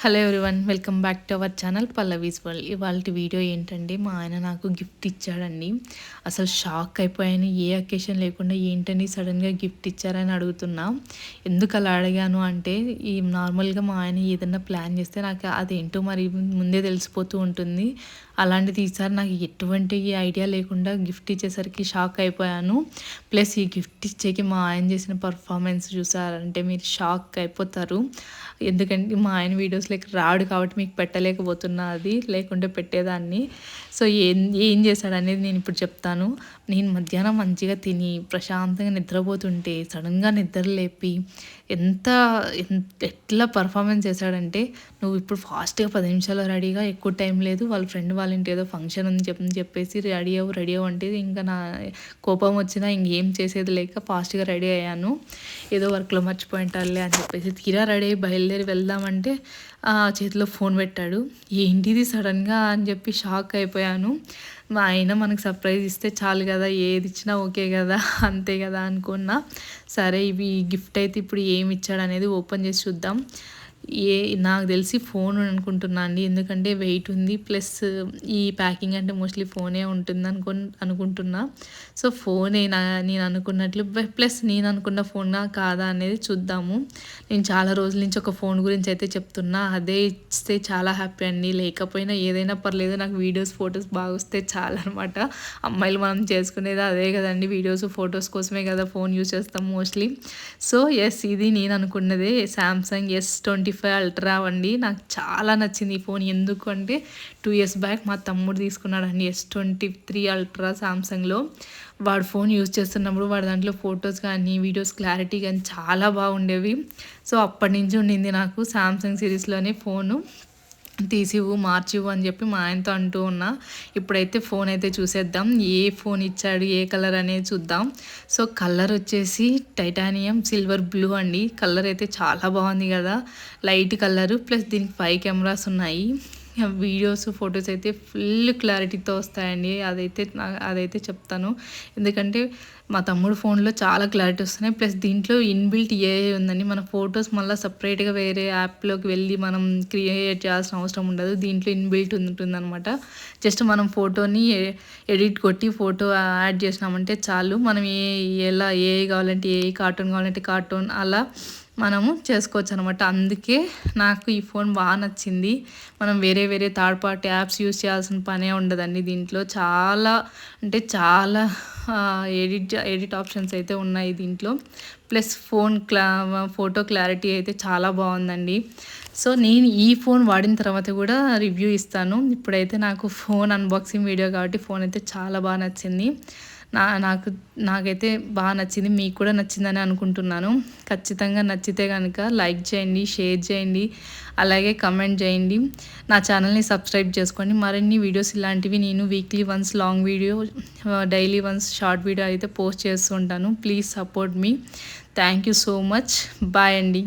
Hello everyone, welcome back to our channel Pallavi's world. ఇవాళ video ఏంటంటే, మా ఆయన నాకు గిఫ్ట్ ఇచ్చాడండి. అసలు షాక్ అయిపోయాను. ఏ అకేషన్ లేకుండా ఏంటని సడన్గా గిఫ్ట్ ఇచ్చారని అడుగుతున్నా. ఎందుకు అలా అడిగాను అంటే, ఈ నార్మల్గా మా ఆయన ఏదన్నా ప్లాన్ చేస్తే నాకు అదేంటో మరి ముందే తెలిసిపోతూ ఉంటుంది. అలాంటిది ఈసారి నాకు ఎటువంటి ఐడియా లేకుండా గిఫ్ట్ ఇచ్చేసరికి షాక్ అయిపోయాను. ప్లస్ ఈ గిఫ్ట్ ఇచ్చేకి మా ఆయన చేసిన పర్ఫార్మెన్స్ చూసారంటే మీరు షాక్ అయిపోతారు. ఎందుకంటే మా ఆయన వీడియోస్లోకి రాడు కాబట్టి మీకు పెట్టలేకపోతున్నా, అది లేకుంటే పెట్టేదాన్ని. సో ఏం చేశాడనేది నేను ఇప్పుడు చెప్తాను. నేను మధ్యాహ్నం మంచిగా తిని ప్రశాంతంగా నిద్రపోతుంటే సడన్గా నిద్ర లేపి ఎట్లా పర్ఫార్మెన్స్ చేశాడంటే, నువ్వు ఇప్పుడు ఫాస్ట్గా 10 నిమిషాల్లో రెడీగా, ఎక్కువ టైం లేదు, వాళ్ళ ఫ్రెండ్ వాళ్ళ ఇంటి ఏదో ఫంక్షన్ ఉంది చెప్పేసి రెడీ అవ్వు అంటే ఇంకా నా కోపం వచ్చినా ఇంకేం చేసేది లేక ఫాస్ట్గా రెడీ అయ్యాను. ఏదో వర్క్లో మర్చిపోయింటారులే అని చెప్పేసి తీరా రెడీ అయ్యి బయలుదేరి వెళ్దామంటే చేతిలో ఫోన్ పెట్టాడు. ఏంటిది సడన్గా అని చెప్పి షాక్ అయిపోయాను. మా ఆయన మనకు సర్ప్రైజ్ ఇస్తే చాలు కదా, ఏది ఇచ్చినా ఓకే కదా, అంతే కదా అనుకున్నా. సరే ఇవి గిఫ్ట్ అయితే ఇప్పుడు ఏమి ఇచ్చాడు అనేది ఓపెన్ చేసి చూద్దాం. నాకు తెలిసి ఫోన్ అనుకుంటున్నా అండి, ఎందుకంటే వెయిట్ ఉంది, ప్లస్ ఈ ప్యాకింగ్ అంటే మోస్ట్లీ ఫోనే ఉంటుంది అనుకుంటున్నా. సో ఫోనే నేను అనుకున్నట్లు, ప్లస్ నేను అనుకున్న ఫోనా కాదా అనేది చూద్దాము. నేను చాలా రోజుల నుంచి ఒక ఫోన్ గురించి అయితే చెప్తున్నా, అదే ఇస్తే చాలా హ్యాపీ అండి. లేకపోయినా ఏదైనా పర్లేదు, నాకు వీడియోస్ ఫొటోస్ బాగా వస్తే చాలా అనమాట. అమ్మాయిలు మనం చేసుకునేది అదే కదండి, వీడియోస్ ఫొటోస్ కోసమే కదా ఫోన్ యూజ్ చేస్తాం మోస్ట్లీ. సో ఇది నేను అనుకున్నదే, శాంసంగ్ S25 అల్ట్రా అండి. నాకు చాలా నచ్చింది ఈ ఫోన్. ఎందుకు అంటే 2 years బ్యాక్ మా తమ్ముడు తీసుకున్నాడండి S23 అల్ట్రా శాంసంగ్లో. వాడు ఫోన్ యూజ్ చేస్తున్నప్పుడు వాడు దాంట్లో ఫొటోస్ కానీ వీడియోస్ క్లారిటీ కానీ చాలా బాగుండేవి. సో అప్పటి నుంచి ఉండింది నాకు శాంసంగ్ సిరీస్లోనే ఫోను. తీసివు మార్చివు అని చెప్పి మా ఆయనతో అంటూ ఉన్నా. ఇప్పుడైతే ఫోన్ అయితే చూసేద్దాం, ఏ ఫోన్ ఇచ్చాడు, ఏ కలర్ అనేది చూద్దాం. సో కలర్ వచ్చేసి టైటానియం సిల్వర్ బ్లూ అండి. కలర్ అయితే చాలా బాగుంది కదా, లైట్ కలరు, ప్లస్ దీనికి 5 కెమెరాస్ ఉన్నాయి. వీడియోస్ ఫొటోస్ అయితే ఫుల్ క్లారిటీతో వస్తాయండి. అదైతే చెప్తాను, ఎందుకంటే మా తమ్ముడు ఫోన్లో చాలా క్లారిటీ వస్తున్నాయి. ప్లస్ దీంట్లో ఇన్బిల్ట్ ఏఐ ఉందండి. మన ఫొటోస్ మళ్ళీ సపరేట్గా వేరే యాప్లోకి వెళ్ళి మనం క్రియేట్ చేయాల్సిన అవసరం ఉండదు. దీంట్లో ఇన్బిల్ట్ ఉంటుందన్నమాట. జస్ట్ మనం ఫోటోని ఎడిట్ కొట్టి ఫోటో యాడ్ చేసినామంటే చాలు. మనం ఎలా ఏఐ కావాలంటే ఏఐ, కార్టూన్ కావాలంటే కార్టూన్, అలా మనము చేసుకోవచ్చు అనమాట. అందుకే నాకు ఈ ఫోన్ బాగా నచ్చింది. మనం వేరే థర్డ్ పార్టీ యాప్స్ యూస్ చేయాల్సిన పనే ఉండదండి. దీంట్లో చాలా అంటే చాలా ఎడిట్ ఆప్షన్స్ అయితే ఉన్నాయి దీంట్లో. ప్లస్ ఫోటో క్లారిటీ అయితే చాలా బాగుందండి. సో నేను ఈ ఫోన్ వాడిన తర్వాత కూడా రివ్యూ ఇస్తాను. ఇప్పుడైతే నాకు ఫోన్ అన్బాక్సింగ్ వీడియో కాబట్టి ఫోన్ అయితే చాలా బాగా నచ్చింది. నాకైతే బాగా నచ్చింది. మీకు కూడా నచ్చిందని అనుకుంటున్నాను. ఖచ్చితంగా నచ్చితే కనుక లైక్ చేయండి, షేర్ చేయండి, అలాగే కమెంట్ చేయండి. నా ఛానల్ని సబ్స్క్రైబ్ చేసుకోండి. మరిన్ని వీడియోస్ ఇలాంటివి నేను weekly once long video, daily once short video అయితే పోస్ట్ చేస్తూ ఉంటాను. Please support me. Thank you so much. Bye అండి.